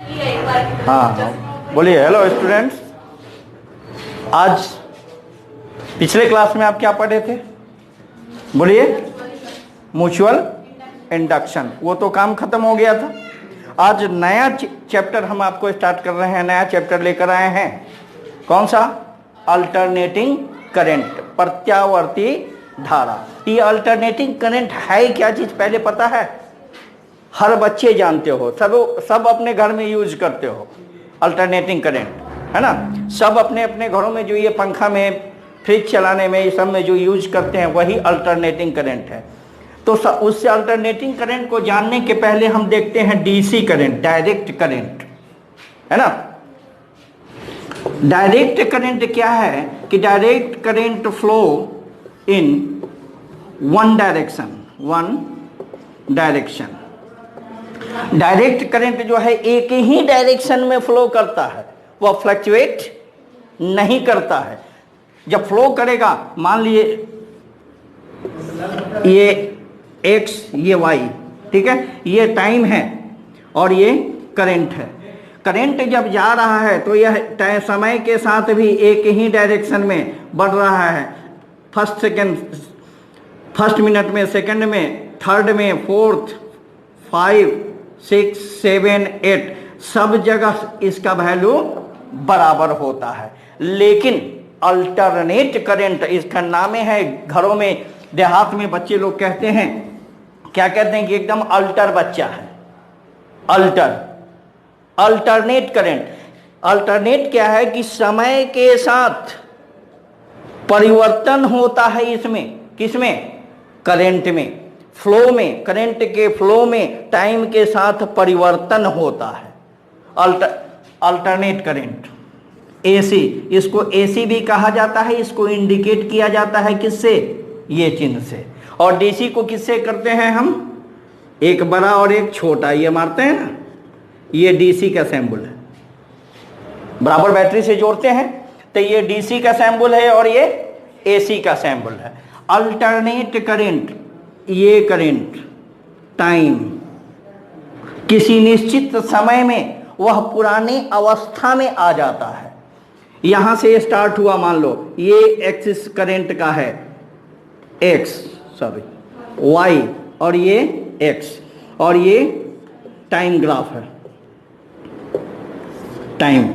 हाँ बोलिए। Hello students, आज पिछले क्लास में आप क्या पढ़े थे? बोलिए। म्यूचुअल इंडक्शन, वो तो काम खत्म हो गया था। आज नया चैप्टर हम आपको स्टार्ट कर रहे हैं, नया चैप्टर लेकर आए हैं। कौन सा? अल्टरनेटिंग करंट, प्रत्यावर्ती धारा। ये अल्टरनेटिंग करंट है क्या चीज पहले पता है? हर बच्चे जानते हो, सब अपने घर में यूज करते हो अल्टरनेटिंग करंट, है ना। सब अपने अपने घरों में जो ये पंखा में, फ्रिज चलाने में, ये सब में जो यूज करते हैं वही अल्टरनेटिंग करंट है। तो उससे अल्टरनेटिंग करंट को जानने के पहले हम देखते हैं डीसी करंट, डायरेक्ट करंट, है ना। डायरेक्ट करंट क्या है कि direct current flow in one direction. Direct current जो है एक ही डायरेक्शन में फ्लो करता है, वह फ्लक्चुएट नहीं करता है। जब फ्लो करेगा, मान लिए ये x, ये y, ठीक है, ये टाइम है और ये करंट है। करंट जब जा रहा है तो यह समय के साथ भी एक ही डायरेक्शन में बढ़ रहा है। फर्स्ट मिनट में, सेकंड में, थर्ड में, फोर्थ, 5, 6, 7, 8 सब जगह इसका वैल्यू बराबर होता है। लेकिन अल्टरनेट करंट, इसका नाम है, घरों में देहात में बच्चे लोग कहते हैं, क्या कहते हैं कि एकदम अल्टर बच्चा है। अल्टरनेट करंट, अल्टरनेट क्या है कि समय के साथ परिवर्तन होता है इसमें। किसमें? करंट में, फ्लो में, करंट के फ्लो में टाइम के साथ परिवर्तन होता है। अल्टरनेट करंट, एसी, इसको एसी भी कहा जाता है। इसको इंडिकेट किया जाता है किससे? ये चिन्ह से। और डीसी को किससे करते हैं हम? एक बड़ा और एक छोटा, ये मारते हैं ना, ये डीसी का सिंबल है। बराबर बैटरी से जोड़ते हैं तो ये डीसी का सिंबल है और ये एसी का सिंबल है। अल्टरनेट करंट, ये करंट टाइम, किसी निश्चित समय में वह पुरानी अवस्था में आ जाता है। यहां से स्टार्ट हुआ, मान लो ये एक्सिस करंट का है, वाई, और ये एक्स, और ये टाइम ग्राफ है, टाइम,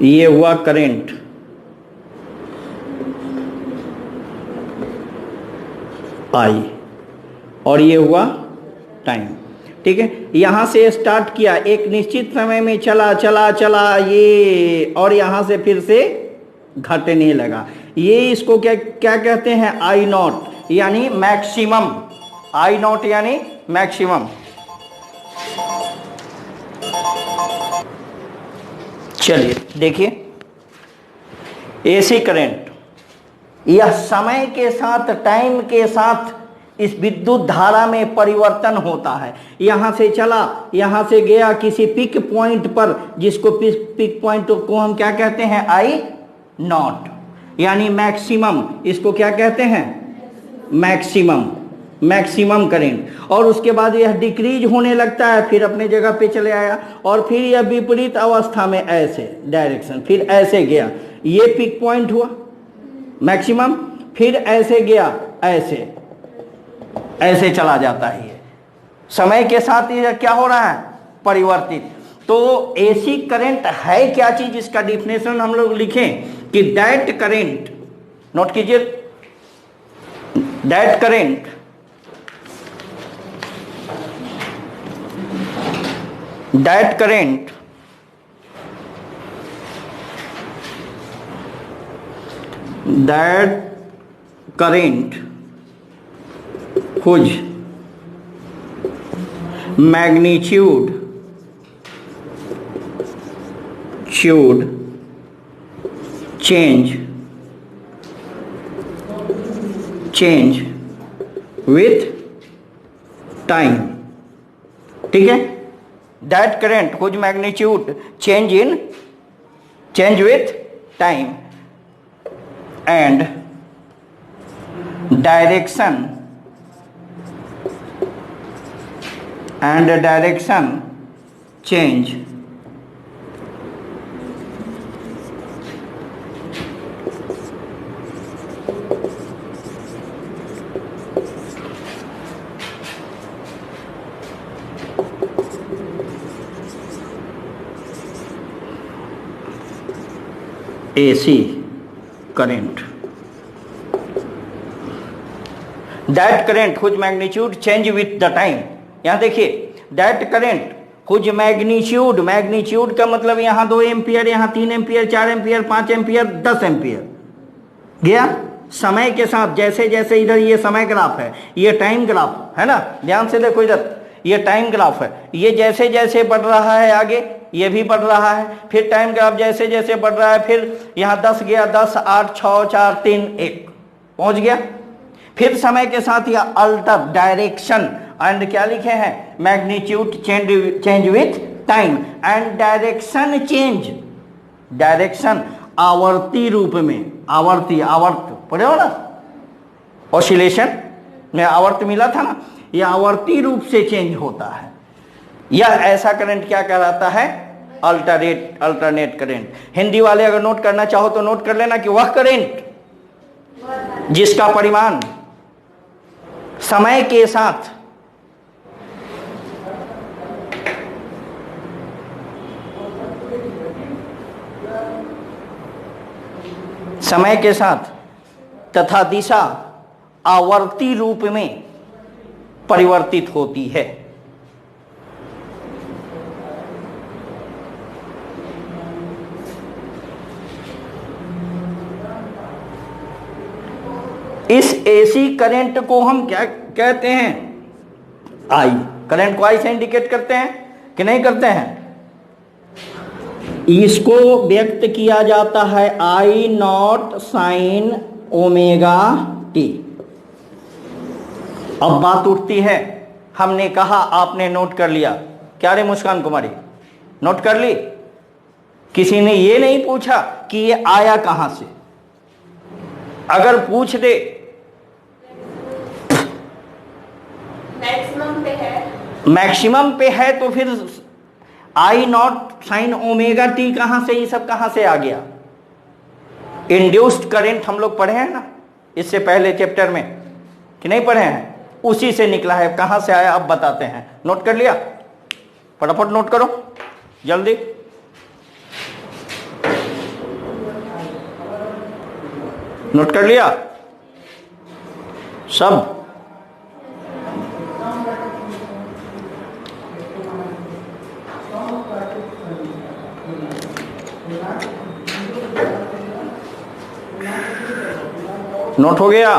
ये हुआ करंट, आई, और ये हुआ टाइम, ठीक है। यहां से स्टार्ट किया, एक निश्चित समय में चला चला चला ये, और यहां से फिर से घटने लगा। ये इसको क्या क्या कहते हैं? आई नॉट, यानी मैक्सिमम। आई नॉट यानी मैक्सिमम। चलिए देखिए, एसी करंट, यह समय के साथ, टाइम के साथ इस विद्युत धारा में परिवर्तन होता है। यहां से चला, यहां से गया किसी पिक पॉइंट पर, जिसको पिक पॉइंट को हम क्या कहते हैं? आई नॉट, यानी मैक्सिमम। इसको क्या कहते हैं? Maximum current. और उसके बाद यह डिक्रीज होने लगता है, फिर अपने जगह पे चले आया, और फिर यह विपरीत अवस्था में ऐसे डायरेक्शन, फिर ऐसे गया, ये पिक पॉइंट हुआ मैक्सिमम, फिर ऐसे गया, ऐसे चला जाता है। ये समय के साथ ये क्या हो रहा है? परिवर्तित। तो एसी करंट है क्या चीज? इसका डिफिनेशन हम लोग लिखें कि दैट करंट, नोट कीजिए, that current whose magnitude should change with time, ठीक है। that current whose magnitude change with time and direction change AC current, that current whose magnitude change with the time। यहां देखिए that current whose magnitude, magnitude का मतलब यहां 2 ampere, यहां 3 ampere, 4 ampere, 5 ampere, 10 ampere गया। समय के साथ जैसे जैसे इधर ये समय ग्राफ है, ये टाइम ग्राफ है ना, ध्यान से देखो इधर ये टाइम ग्राफ है, ये जैसे जैसे बढ़ रहा है आगे ये भी बढ़ रहा है, फिर टाइम ग्राफ जैसे जैसे बढ़ रहा है, फिर यहाँ 10 गया, 10, 8, 6, 4, 3, 1 पहुंच गया। फिर समय के साथ यह अल्टर डायरेक्शन एंड क्या लिखे हैं, magnitude change with time and direction change, direction आवर्ती रूप में, आवर्ती आवर्त पढ़े हो ना, ऑसिलेशन में आवर्त मिला था ना, यह आवर्ती रूप से चेंज होता है। यह ऐसा करंट क्या कहलाता है, अल्टरनेट करंट। हिंदी वाले अगर नोट करना चाहो तो नोट कर लेना कि वह करंट जिसका परिमाण समय के साथ तथा दिशा आवर्ती रूप में परिवर्तित होती है। इस एसी करंट को हम क्या कहते हैं, आई। करंट को आई से इंडिकेट करते हैं कि नहीं करते हैं, इसको व्यक्त किया जाता है आई नॉट साइन ओमेगा टी। अब बात उठती है, हमने कहा आपने नोट कर लिया, क्या रे मुस्कान कुमारी नोट कर ली? किसी ने ये नहीं पूछा कि ये आया कहां से। अगर पूछ दे मैक्सिमम पे है तो फिर आई नॉट साइन ओमेगा टी कहां से, ये सब कहां से आ गया? इंड्यूस्ड करंट हम लोग पढ़े हैं ना इससे पहले चैप्टर में, कि नहीं पढ़े हैं? उसी से निकला है। कहां से आया अब बताते हैं। नोट कर लिया? फटाफट नोट करो जल्दी। नोट कर लिया सब? नोट हो गया?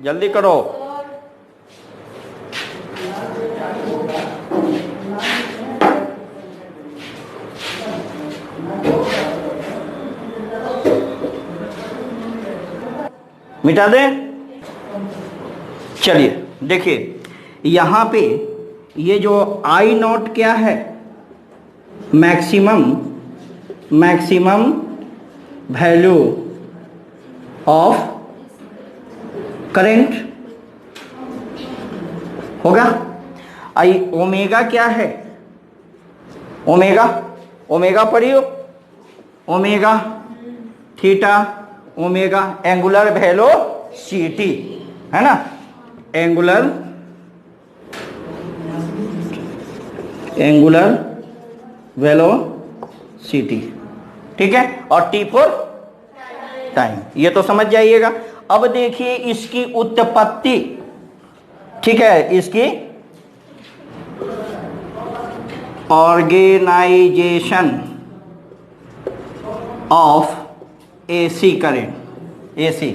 जल्दी करो। मिटा दें? चलिए देखिए यहां पे ये जो आई नॉट क्या है, मैक्सिमम वैल्यू ऑफ करंट होगा। आई ओमेगा क्या है? ओमेगा पढ़ियो, omega theta, omega angular velocity है ना, एंगुलर वेलोसिटी, ठीक है। और टी फॉर टाइम, ये तो समझ जाइएगा। अब देखिए इसकी उत्पत्ति, ठीक है, इसकी organization of AC current, AC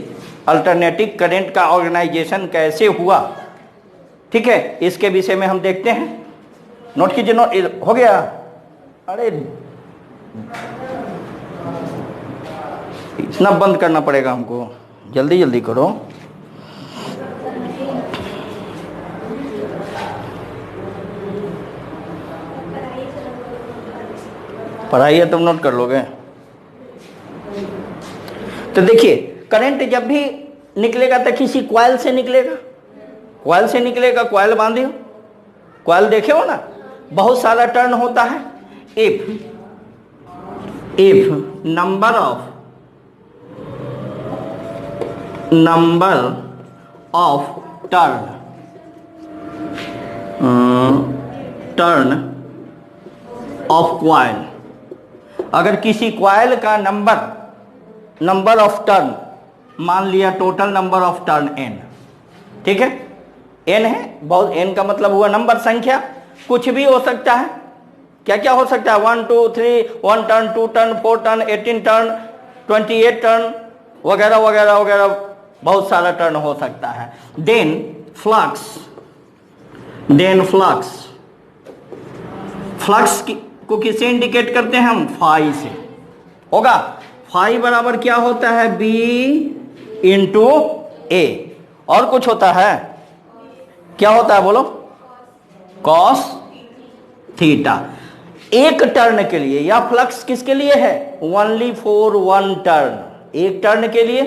alternative current का ऑर्गेनाइजेशन कैसे हुआ, ठीक है, इसके विषय में हम देखते हैं। नोट कीजिए। नोट हो गया? अरे इतना बंद करना पड़ेगा हमको, जल्दी जल्दी करो। पढ़ाई है तुम नोट कर लोगे। तो देखिए करंट जब भी निकलेगा तो किसी कॉइल से निकलेगा, कॉइल से निकलेगा। कॉइल बांधे हो, कॉइल देखे हो ना, बहुत सारा टर्न होता है। If number of turn of coil, अगर किसी क्वाइल का नंबर ऑफ टर्न, मान लिया total number of turn n, ठीक है, n है, बहुत, n का मतलब हुआ नंबर, संख्या, कुछ भी हो सकता है। क्या क्या हो सकता है? 1 2 3, 1 turn, 2 turn, 4 turn, 18 turn, 28 turn, वगैरह वगैरह वगैरह, बहुत सारा टर्न हो सकता है। देन फ्लक्स को किससे इंडिकेट करते हैं हम? फाई से। होगा फाई बराबर क्या होता है? B इंटू ए। और कुछ होता है? क्या होता है बोलो? Cos theta. एक टर्न के लिए, या फ्लक्स किसके लिए है? ओनली फॉर 1 टर्न, एक टर्न के लिए।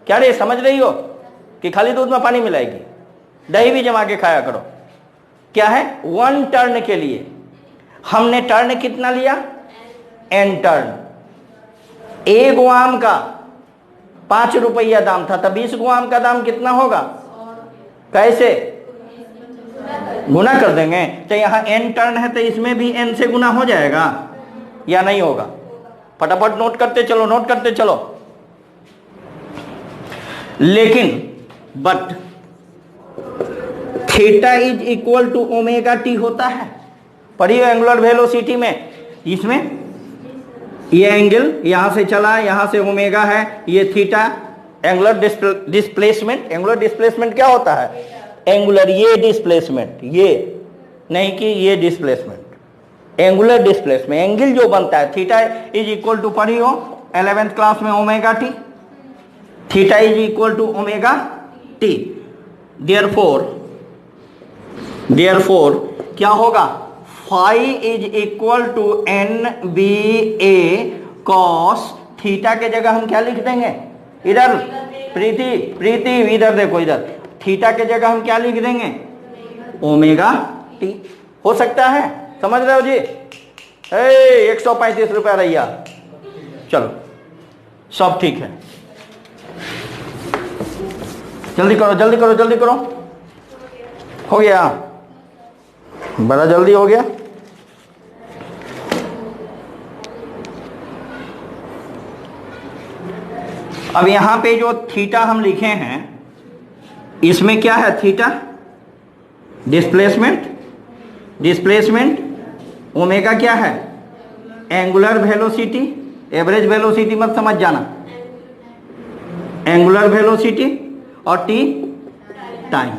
क्या रे, समझ रही हो कि खाली दूध में पानी मिलाएगी? दही भी जमा के खाया करो। क्या है? 1 टर्न के लिए। हमने टर्न कितना लिया? n turn. 1 ग्वाम का 5 रुपया दाम था, तब 20 ग्वाम का दाम कितना होगा? कैसे गुना कर देंगे? तो यहां n टर्न है तो इसमें भी n से गुना हो जाएगा या नहीं होगा? फटाफट नोट करते चलो। लेकिन but theta is equal to omega t होता है। पढ़िए एंगुलर वेलोसिटी में, इसमें ये एंगल यहां से चला, यहां से ओमेगा है, ये थीटा। एंगुलर डिस्प्लेसमेंट क्या होता है? एंगुलर, ये डिस्प्लेसमेंट, ये नहीं कि ये डिस्प्लेसमेंट, एंगुलर डिस्प्लेसमेंट, एंगल जो बनता है। थीटा इज इक्वल टू, पढ़ी हो 11th क्लास में, omega t. Theta is equal to omega t. Therefore क्या होगा? Phi is equal to NBA cos theta के जगह हम क्या लिख देंगे? इधर प्रीति इधर देखो, इधर थीटा के जगह हम क्या लिख देंगे? Omega T. हो सकता है, समझ रहे हो जी? 135 रुपया रैया, चलो सब ठीक है। जल्दी करो। हो गया, बड़ा जल्दी हो गया। अब यहां पे जो थीटा हम लिखे हैं, इसमें क्या है? थीटा डिस्प्लेसमेंट, ओमेगा क्या है? Angular velocity. एवरेज वेलोसिटी मत समझ जाना, एंगुलर वेलोसिटी, और टी टाइम,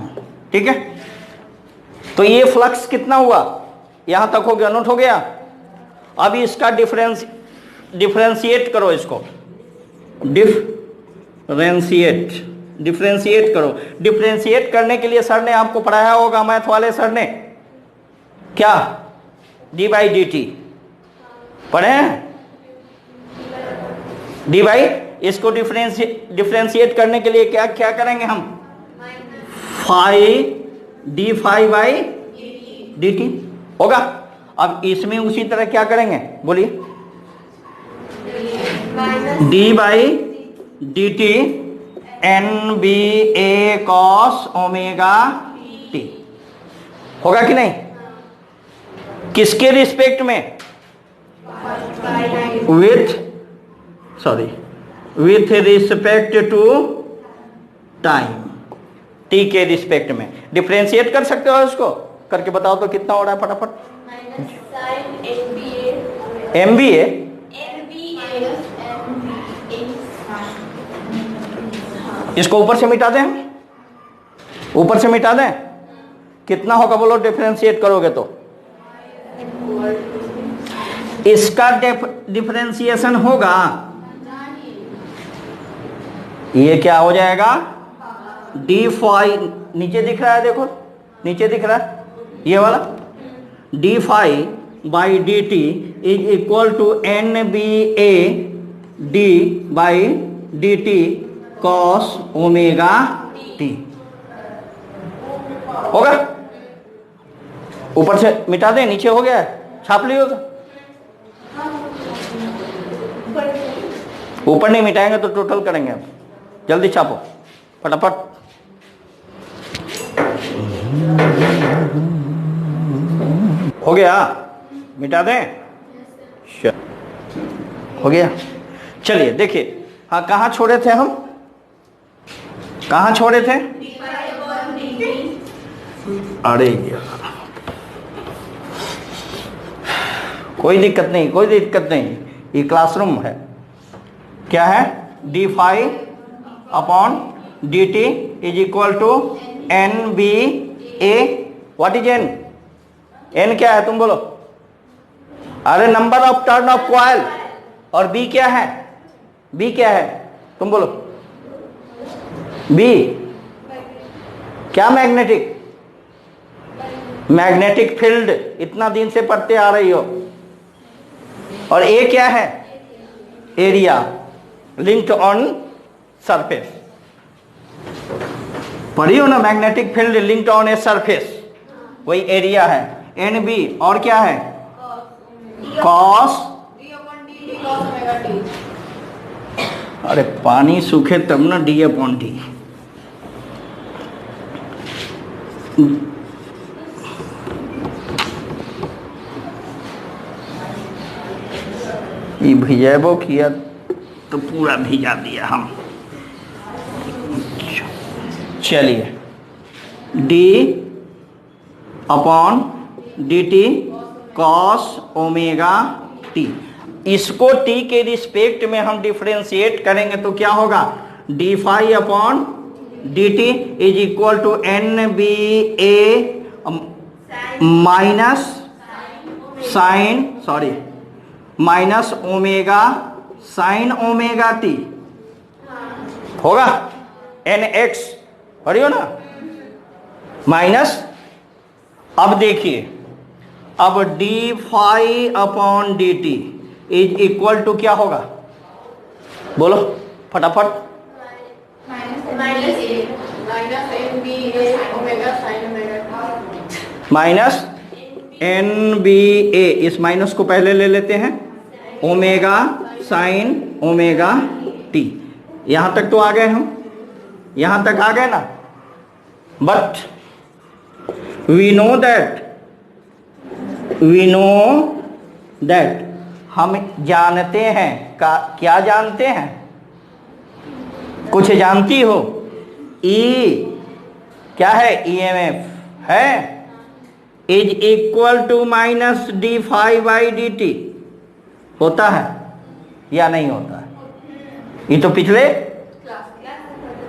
ठीक है। तो ये फ्लक्स कितना हुआ? यहां तक हो गया, नोट हो गया। अब इसका डिफरेंशिएट करो, इसको डिफरेंशिएट करो। डिफरेंशिएट करने के लिए सर ने आपको पढ़ाया होगा, मैथ वाले सर ने, क्या? डी बाई डी टी पढ़े हैं? डी बाई, इसको डिफरेंशिएट करने के लिए क्या क्या करेंगे हम? D phi by d t होगा। अब इसमें उसी तरह क्या करेंगे, बोलिए? D by d t NBA cos omega t होगा कि नहीं? किसके रिस्पेक्ट में? With respect to time, t के रिस्पेक्ट में। डिफरेंशिएट कर सकते हो इसको? करके बताओ तो कितना हो रहा है फटाफट? MBA इसको ऊपर से मिटा दें, ऊपर से मिटा दें, कितना होगा बोलो? डिफरेंशिएट करोगे तो इसका डिफरेंशिएशन होगा, ये क्या हो जाएगा? डी फाई, नीचे दिख रहा है, देखो नीचे दिख रहा है ये वाला, d phi by d t is equal to NBA d by d t cos omega t होगा। ऊपर से मिटा दें, नीचे हो गया है, छाप लियो तो। ऊपर नहीं मिटाएंगे तो टोटल करेंगे आप, जल्दी छापो फटाफट। हो गया, मिटा दें, हो गया। चलिए देखिए, हाँ कहाँ छोड़े थे हम, कहाँ छोड़े थे? अरे यार, कोई दिक्कत नहीं, कोई दिक्कत नहीं, ये क्लासरूम है। क्या है? d∅/dt is equal to NBA। What is n? n क्या है तुम बोलो? अरे number of turn of coil. और b क्या है? b क्या है तुम बोलो? b क्या? मैग्नेटिक, मैग्नेटिक फील्ड, इतना दिन से पढ़ते आ रही हो। और a क्या है? एरिया लिंक्ड ऑन सरफेस, पढ़ी हो ना, magnetic field linked on a surface, वही एरिया है। NB और क्या है? कॉस। अरे पानी सूखे तब ना, d/d। ये भिजाबो किया तो पूरा भिजा दिया हम। चलिए, d/dt cos ओमेगा t, इसको t के रिस्पेक्ट में हम डिफरेंशिएट करेंगे तो क्या होगा? d∅/dt is equal to NBA minus sine, sorry, minus omega sine omega t होगा। NX पढ़ी हो ना, माइनस। अब देखिए, अब d∅/dt इज इक्वल टू क्या होगा? बोलो फटाफट। माइनस NBA, इस माइनस को पहले ले लेते हैं, ओमेगा साइन ओमेगा t। यहां तक तो आ गए हम, यहां तक आ गए ना। बट वी नो दैट हम जानते हैं, क्या जानते हैं? कुछ जानती हो? E क्या है? EMF है, is equal to minus d∅/dt होता है या नहीं होता है? ये तो पिछले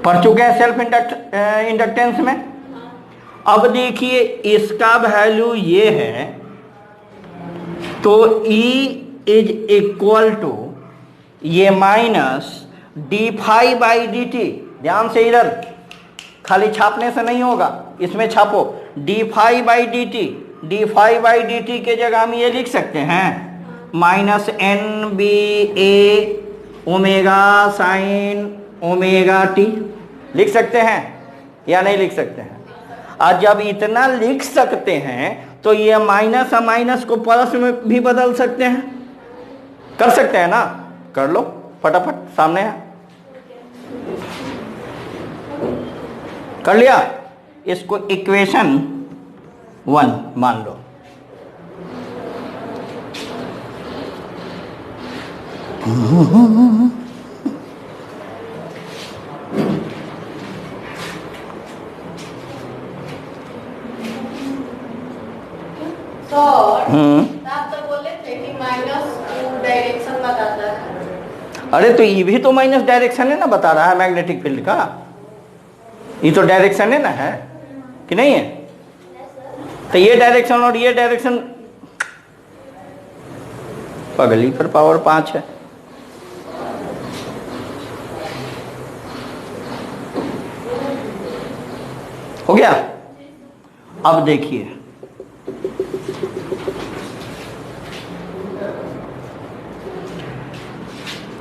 पढ़ चुके हैं सेल्फ इंडक्टेंस में। अब देखिए, इसका वैल्यू ये है, तो E इज इक्वल टू ये माइनस d∅/dt। ध्यान से, इधर खाली छापने से नहीं होगा, इसमें छापो d∅/dt के जगह हम ये लिख सकते हैं, minus NBA omega sine omega t लिख सकते हैं या नहीं लिख सकते हैं? आज जब इतना लिख सकते हैं तो ये माइनस और माइनस को प्लस में भी बदल सकते हैं, कर सकते हैं ना? कर लो फटाफट, सामने है, कर लिया। इसको इक्वेशन 1 मान लो। आप तो बोले थे कि माइनस डायरेक्शन बताता है। अरे तो ये भी तो माइनस डायरेक्शन है ना, बता रहा है मैग्नेटिक फील्ड का। ये तो डायरेक्शन है ना, है कि नहीं है? तो ये डायरेक्शन और ये डायरेक्शन, पगली पर पावर 5 है। हो गया। अब देखिए,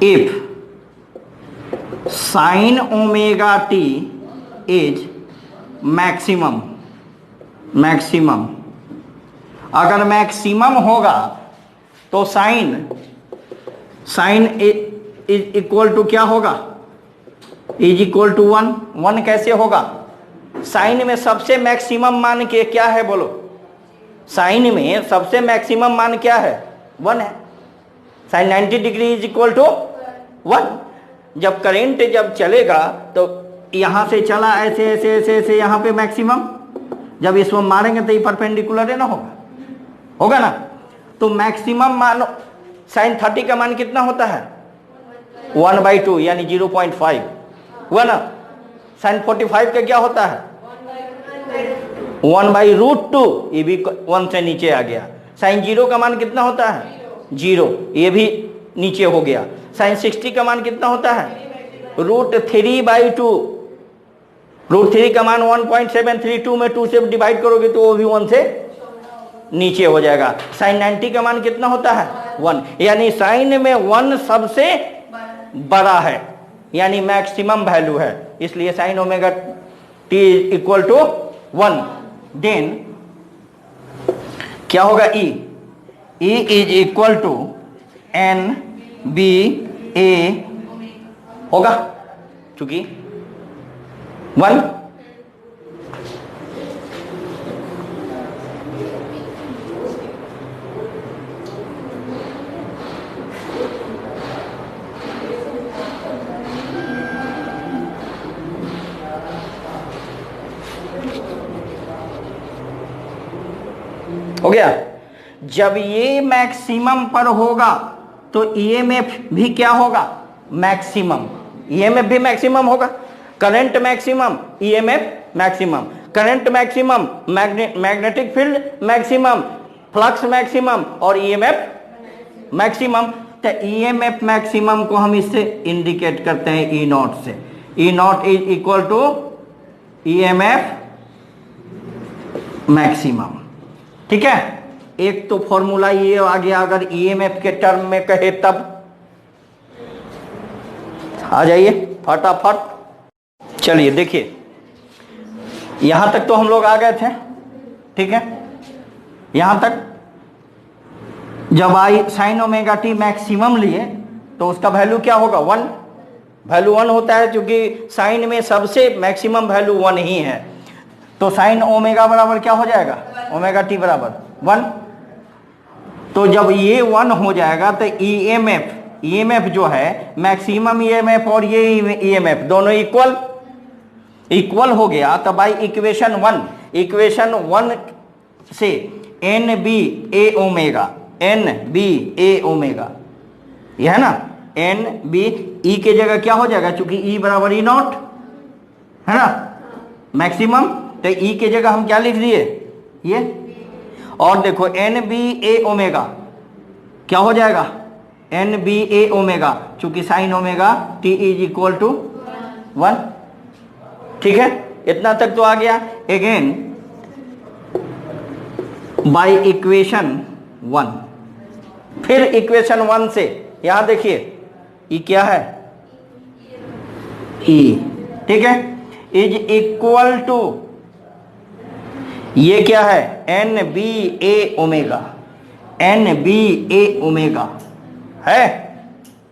if sin omega t is maximum अगर मैक्सिमम होगा तो साइन इज इक्वल टू क्या होगा, इज इक्वल टू 1। 1 कैसे होगा, साइन में सबसे मैक्सिमम मान के क्या है बोलो, साइन में सबसे मैक्सिमम मान क्या है, 1 है। Sine 90 degree is equal to 1। जब करंट जब चलेगा तो यहां से चला ऐसे ऐसे ऐसे ऐसे यहां पे मैक्सिमम, जब इसको मारेंगे तो ये परपेंडिकुलर है ना, होगा ना। तो मैक्सिमम मान साइन 30 का मान कितना होता है, 1/2 यानी 0.5 हुआ ना। साइन 45 का क्या होता है, 1/√2, ये भी 1 से नीचे आ गया। साइन 0 का मान कितना होता है, 0, ये भी नीचे हो गया। साइन 60 का मान कितना होता है, √3/2। √3 का मान 1.732 में 2 से डिवाइड करोगे तो वो भी 1 से नीचे हो जाएगा। साइन 90 का मान कितना होता है, 1, यानी साइन में 1 सबसे बड़ा है, यानी मैक्सिमम वैल्यू है, इसलिए sine omega t equal to 1। Then क्या होगा, E is equal to NBA होगा, चूंकि 1। हो गया। जब ये मैक्सिमम पर होगा तो ईएमएफ भी क्या होगा, मैक्सिमम। ईएमएफ भी मैक्सिमम होगा, current maximum, EMF maximum. Current maximum, magnetic field maximum, flux maximum और ईएमएफ मैक्सिमम। तो ईएमएफ मैक्सिमम को हम इससे इंडिकेट करते हैं ई नॉट से। E naught is equal to EMF maximum, ठीक है। एक तो फॉर्मूला ये आ गया, अगर ईएमएफ के टर्म में कहे तब। आ जाइए फटाफट, चलिए देखिए, यहां तक तो हम लोग आ गए थे, ठीक है। यहां तक जब आई साइन ओमेगा टी मैक्सिमम लिए तो उसका वैल्यू क्या होगा, 1। वैल्यू 1 होता है क्योंकि साइन में सबसे मैक्सिमम वैल्यू 1 ही है। तो साइन ओमेगा बराबर क्या हो जाएगा, ओमेगा टी बराबर 1। तो जब ये 1 हो जाएगा तो ईएमएफ जो है मैक्सिमम ईएमएफ और ये ईएमएफ दोनों इक्वल हो गया। तो बाई इक्वेशन 1 से NBA ओमेगा, यह है ना, NB, ई के जगह क्या हो जाएगा, चूंकि ई बराबर ई नॉट है ना मैक्सिमम, तो ई के जगह हम क्या लिख दिए, ये। और देखो NBA ओमेगा क्या हो जाएगा, NBA ओमेगा, चूंकि sine omega t is equal to 1, ठीक है। इतना तक तो आ गया। अगेन बाय इक्वेशन 1, फिर इक्वेशन 1 से यहां देखिए ई क्या है, ई, ठीक है, इज इक्वल टू ये क्या है, NBA ओमेगा। NBA ओमेगा है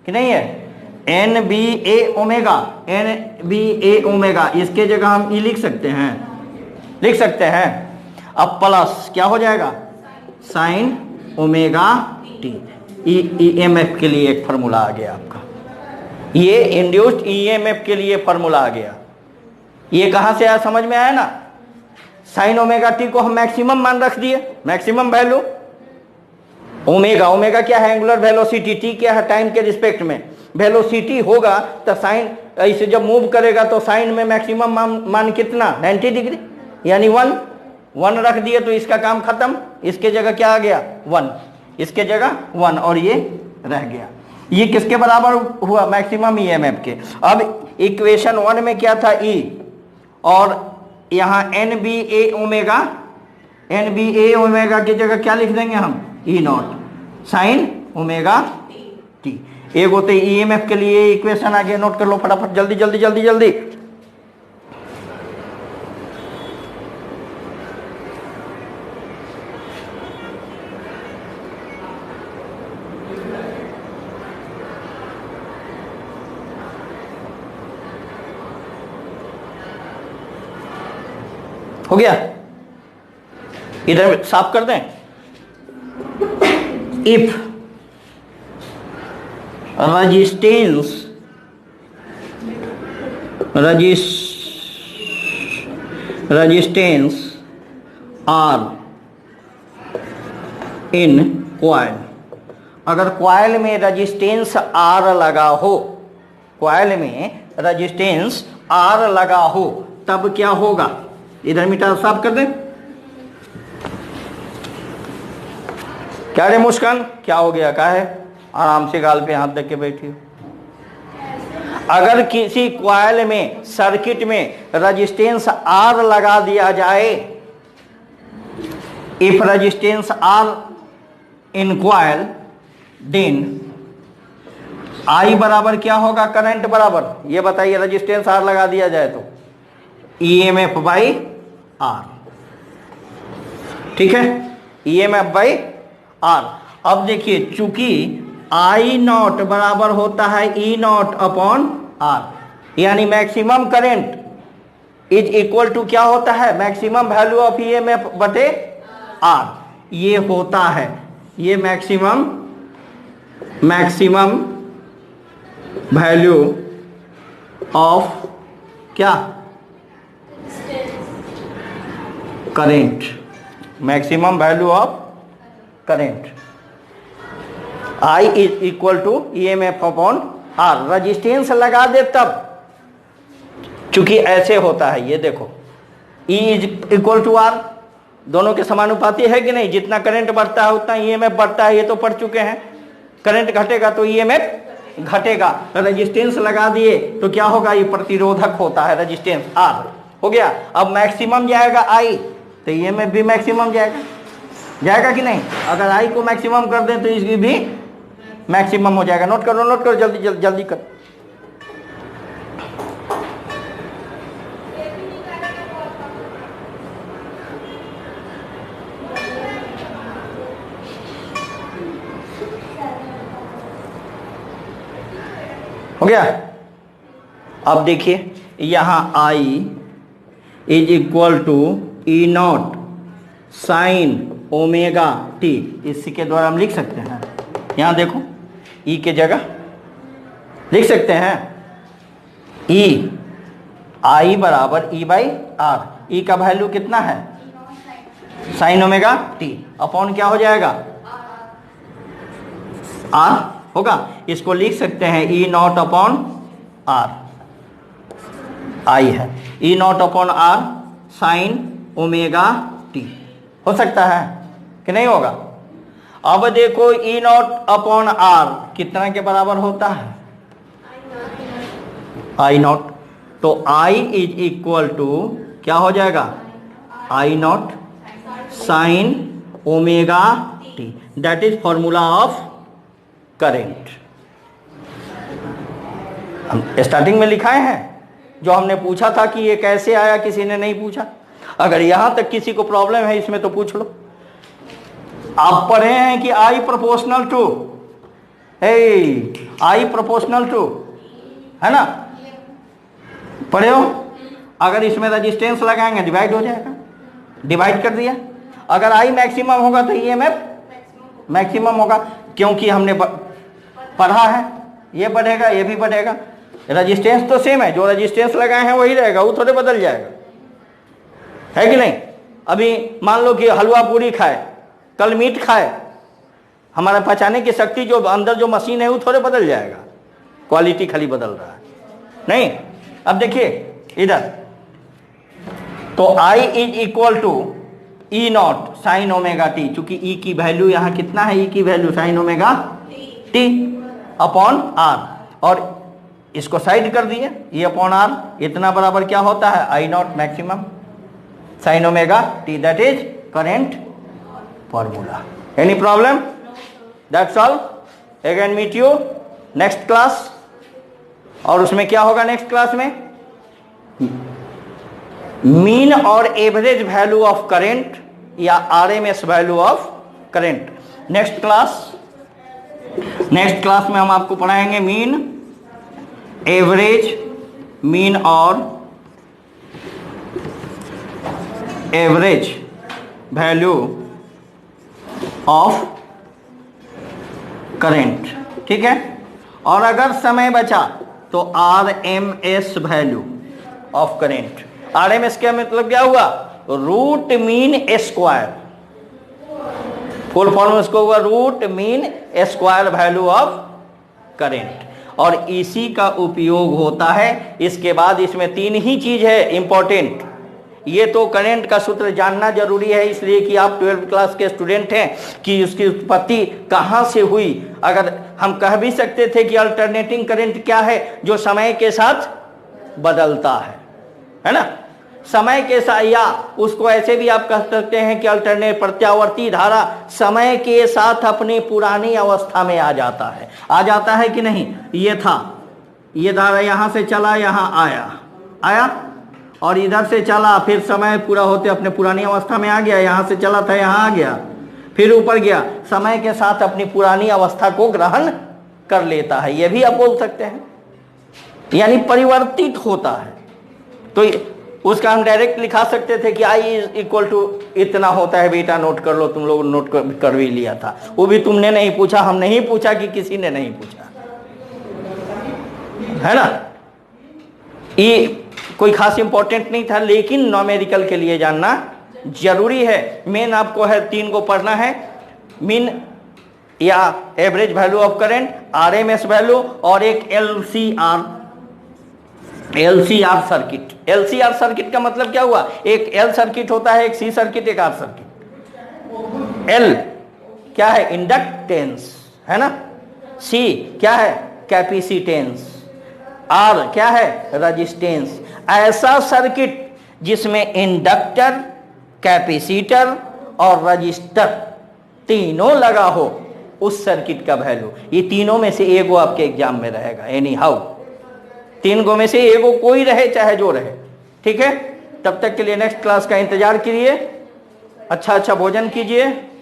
कि नहीं है, NBA ओमेगा, इसके जगह हम ई लिख सकते हैं। अब प्लस क्या हो जाएगा, साइन ओमेगा टी। ईएमएफ के लिए एक फार्मूला आ गया आपका, ये इंड्यूस्ड ईएमएफ के लिए फार्मूला आ गया। ये कहां से आया, समझ में आया ना। साइन ओमेगा टी को हम मैक्सिमम मान रख दिए, मैक्सिमम वैल्यू। ओमेगा क्या है, एंगुलर वेलोसिटी। टी क्या है, टाइम के रिस्पेक्ट में वेलोसिटी होगा। तो साइन ऐसे जब मूव करेगा तो साइन में मैक्सिमम मान कितना, 90 डिग्री, यानी 1 रख दिए तो इसका काम खत्म। इसके जगह क्या आ गया, 1, इसके जगह 1 और ये रह गया। ये किसके बराबर हुआ, मैक्सिमम ईएमएफ के। अब इक्वेशन 1 में क्या था, ई, और यहाँ NBA ओमेगा की जगह क्या लिख देंगे हम, ई नॉट साइन ओमेगा टी। एक होते ईएमएफ के लिए इक्वेशन आगे नोट कर लो फटाफट, जल्दी। हो गया, इधर साफ कर दें। If resistance R in coil, अगर कॉइल में रेजिस्टेंस R लगा हो, कॉइल में रेजिस्टेंस R लगा हो, तब क्या होगा? इधर मीटर साफ कर दें। क्या रे मुस्कान, क्या हो गया? क्या है? आराम से गाल पे हाथ रख के बैठी हो। अगर किसी कॉइल में, सर्किट में रेजिस्टेंस R लगा दिया जाए, if resistance R in coil, then I बराबर क्या होगा? करंट बराबर, ये बताइए, रेजिस्टेंस R लगा दिया जाए तो EMF बाई R, ठीक है, EMF बाई R। अब देखिए, चूंकि I नॉट बराबर होता है E नॉट अपॉन R, यानी maximum current is equal to क्या होता है? मैक्सिमम वैल्यू ऑफ EMF बटे R, ये होता है, ये मैक्सिमम वैल्यू ऑफ क्या? Current, maximum value of current. I is equal to EMF upon R, resistance लगा दे तब, चूंकि ऐसे होता है, ये देखो, E is equal to R, दोनों के समानुपाती है कि नहीं? जितना करंट बढ़ता है उतना EMF बढ़ता है, ये तो पढ़ चुके हैं। करंट घटेगा तो EMF घटेगा, रेजिस्टेंस लगा दिए तो क्या होगा? ये प्रतिरोधक होता है, रेजिस्टेंस R हो गया। अब मैक्सिमम जाएगा I, तो EMF भी मैक्सिमम जाएगा कि नहीं? अगर I को मैक्सिमम कर दें तो इसकी भी मैक्सिमम हो जाएगा। नोट करो, जल्दी कर। हो गया। अब देखिए, यहां I is equal to E naught sine omega t, इसी के द्वारा हम लिख सकते हैं। यहां देखो, E के जगह लिख सकते हैं E, I बराबर E बाई R। E का वैल्यू कितना है? साइन ओमेगा टी, अपॉन क्या हो जाएगा? R होगा। इसको लिख सकते हैं E naught upon R, I है E naught upon R sign omega T, हो सकता है कि नहीं होगा? अब देखो, E नॉट अपॉन R कितना के बराबर होता है? I नॉट, तो I इज इक्वल टू क्या हो जाएगा? I not sine omega t, that is formula of current. हम स्टार्टिंग में लिखाए हैं, जो हमने पूछा था कि ये कैसे आया, किसी ने नहीं पूछा। अगर यहां तक किसी को प्रॉब्लम है इसमें तो पूछ लो। आप पढ़े हैं कि I proportional to, I proportional to, है ना? पढ़े हो? अगर इसमें रेजिस्टेंस लगाएंगे डिवाइड हो जाएगा, डिवाइड कर दिया। अगर I मैक्सिमम होगा तो EMF मैक्सिमम होगा, क्योंकि हमने पढ़ा है, ये बढ़ेगा ये भी बढ़ेगा। रेजिस्टेंस तो सेम है, जो रेजिस्टेंस लगाए हैं वही रहेगा, वो थोड़े बदल जाएगा, है कि नहीं? अभी मान लो कि हलवा पूरी खाए, कल मीट खाए, हमारा पचाने की शक्ति जो अंदर जो मशीन है वो थोड़े बदल जाएगा, क्वालिटी खाली बदल रहा है, नहीं? अब देखिए इधर, तो I is equal to E naught sine omega t, चूंकि E की वैल्यू यहाँ कितना है? E की value sine omega t upon R, और इसको साइड कर दिए, E अपॉन R, इतना बराबर क्या होता है? I naught maximum sine omega t, that is current formula. Any problem? That's all. Again meet you next class. और उसमें क्या होगा नेक्स्ट क्लास में? मीन और एवरेज वैल्यू ऑफ करंट या RMS value of current. Next class में हम आपको पढ़ाएंगे मीन, एवरेज, मीन और एवरेज वैल्यू ऑफ करंट, ठीक है। और अगर समय बचा तो RMS value of current. RMS का मतलब क्या हुआ? Root mean square, full form उसको हुआ root mean square value of current. और इसी का उपयोग होता है। इसके बाद इसमें 3 ही चीज है इंपॉर्टेंट। ये तो करंट का सूत्र जानना जरूरी है, इसलिए कि आप 12th क्लास के स्टूडेंट हैं, कि उसकी उत्पत्ति कहां से हुई। अगर हम कह भी सकते थे कि अल्टरनेटिंग करंट क्या है, जो समय के साथ बदलता है ना, समय के साथ, या उसको ऐसे भी आप कह सकते हैं कि अल्टरनेट प्रत्यावर्ती धारा समय के साथ अपनी पुरानी अवस्था में आ जाता है कि नहीं। ये था, ये धारा यहां से चला यहां आया और इधर से चला, फिर समय पूरा होते अपने पुरानी अवस्था में आ गया, यहां से चला था यहां आ गया, फिर ऊपर गया, समय के साथ अपनी पुरानी अवस्था को ग्रहण कर लेता है। यह भी आप बोल सकते हैं, यानी परिवर्तित होता है। तो उसका हम डायरेक्ट लिखा सकते थे कि I इक्वल टू इतना होता है बेटा, नोट कर लो। तुम लोग नोट कर भी लिया था, वो भी तुमने नहीं पूछा, हम नहीं पूछा, कि किसी ने नहीं पूछा, है ना। ये कोई खास इंपॉर्टेंट नहीं था, लेकिन न्यूमेरिकल के लिए जानना जरूरी है। मेन आपको है 3 को पढ़ना है, मीन या average value of current, RMS value, और एक LCR सर्किट। LCR सर्किट का मतलब क्या हुआ? एक L सर्किट होता है, एक C सर्किट, एक R सर्किट। L क्या है? इंडक्टेंस, है ना। C क्या है? कैपेसिटेंस। R क्या है? रेजिस्टेंस। ऐसा सर्किट जिसमें इंडक्टर, कैपेसिटर और रजिस्टर तीनों लगा हो, उस सर्किट का वैल्यू। ये तीनों में से एगो आपके एग्जाम में रहेगा, एनी हाउ 3 गो में से एगो कोई रहे, चाहे जो रहे, ठीक है। तब तक के लिए नेक्स्ट क्लास का इंतजार कीजिए, अच्छा भोजन कीजिए।